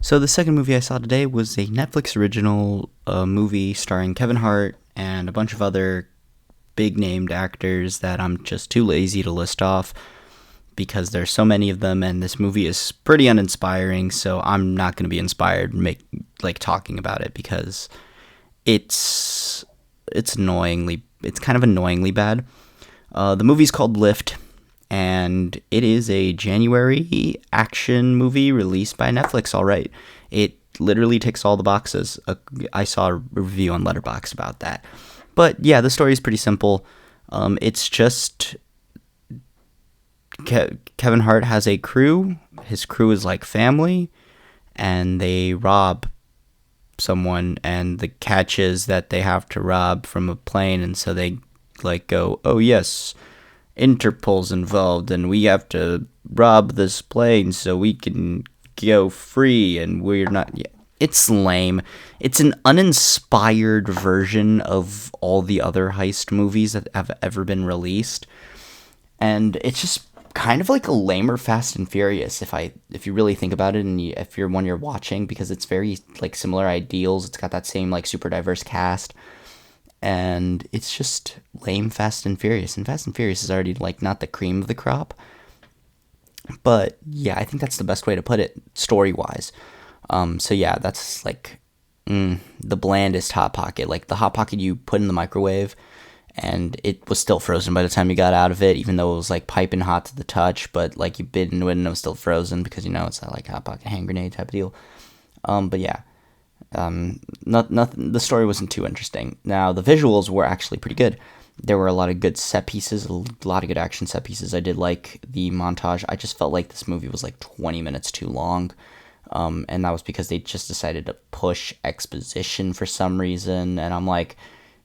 So the second movie I saw today was a Netflix original movie starring Kevin Hart and a bunch of other big named actors that I'm just too lazy to list off because there's so many of them, and this movie is pretty uninspiring. So I'm not going to be inspired talking about it because it's it's kind of annoyingly bad. The movie's called Lift, and it is a January action movie released by Netflix. All right, it literally ticks all the boxes. I saw a review on Letterboxd about that, but yeah, the story is pretty simple. It's just Kevin Hart has a crew. His crew is like family, and they rob someone, and the catch is that they have to rob from a plane, and so they go, oh yes, Interpol's involved, and we have to rob this plane so we can go free, and we're not. Yeah. It's lame. It's an uninspired version of all the other heist movies that have ever been released, and it's just kind of like a lamer Fast and Furious if you really think about it, and if you're one you're watching, because it's very like similar ideals. It's got that same like super diverse cast, and it's just lame Fast and Furious. And Fast and Furious is already like not the cream of the crop, but yeah, I think that's the best way to put it story wise. So yeah, that's like the blandest hot pocket, like the hot pocket you put in the microwave, and it was still frozen by the time you got out of it, even though it was like piping hot to the touch. But like you bit into it and it was still frozen because it's that like hot pocket hand grenade type of deal. But yeah, not nothing. The story wasn't too interesting. Now the visuals were actually pretty good. There were a lot of good set pieces, a lot of good action set pieces. I did like the montage. I just felt like this movie was like 20 minutes too long. And that was because they just decided to push exposition for some reason. And I'm like,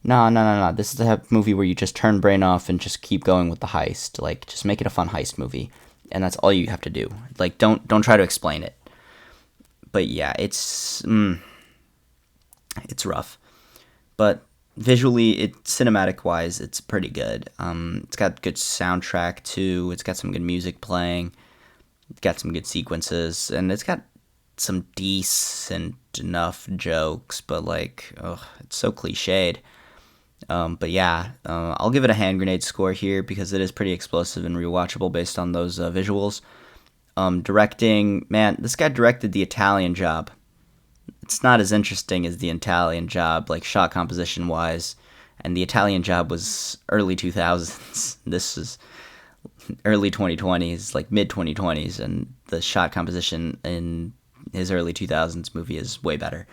no, no, no, no. This is the type of movie where you just turn brain off and just keep going with the heist. Like, just make it a fun heist movie, and that's all you have to do. Like, don't try to explain it. But yeah, it's rough. But visually, cinematic wise, it's pretty good. It's got good soundtrack too. It's got some good music playing. It's got some good sequences, and it's got some decent enough jokes. But like, it's so cliched. But yeah, I'll give it a hand grenade score here because it is pretty explosive and rewatchable based on those visuals. Directing, man, this guy directed The Italian Job. It's not as interesting as The Italian Job, like shot composition wise. And The Italian Job was early 2000s. This is early 2020s, like mid 2020s, and the shot composition in his early 2000s movie is way better.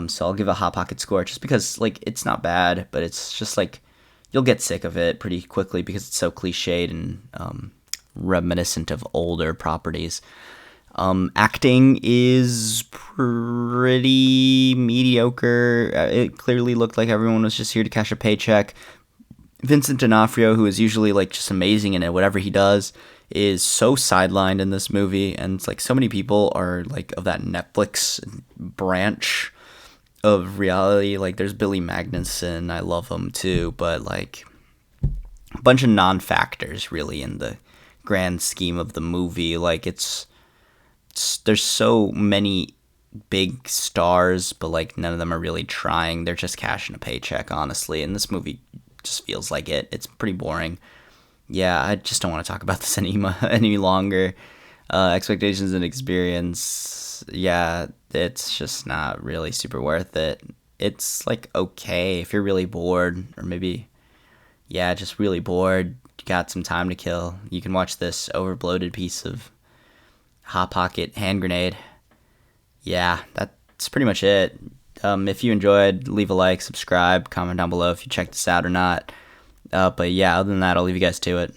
So I'll give a hot pocket score just because like it's not bad, but it's just like you'll get sick of it pretty quickly because it's so cliched and reminiscent of older properties. Acting is pretty mediocre. It clearly looked like everyone was just here to cash a paycheck. Vincent D'Onofrio, who is usually like just amazing in it, whatever he does, is so sidelined in this movie, and it's like so many people are like of that Netflix branch of reality. Like there's Billy Magnuson, I love him too, but like a bunch of non-factors really in the grand scheme of the movie. Like there's so many big stars, but like none of them are really trying. They're just cashing a paycheck, honestly. And this movie just feels like it. It's pretty boring. Yeah, I just don't want to talk about this any longer. Expectations and experience. Yeah, it's just not really super worth it. It's like okay if you're really bored, or maybe yeah, just really bored. You got some time to kill. You can watch this overbloated piece of hot pocket hand grenade. Yeah, that's pretty much it. If you enjoyed, leave a like, subscribe, comment down below if you checked this out or not. But yeah, other than that, I'll leave you guys to it.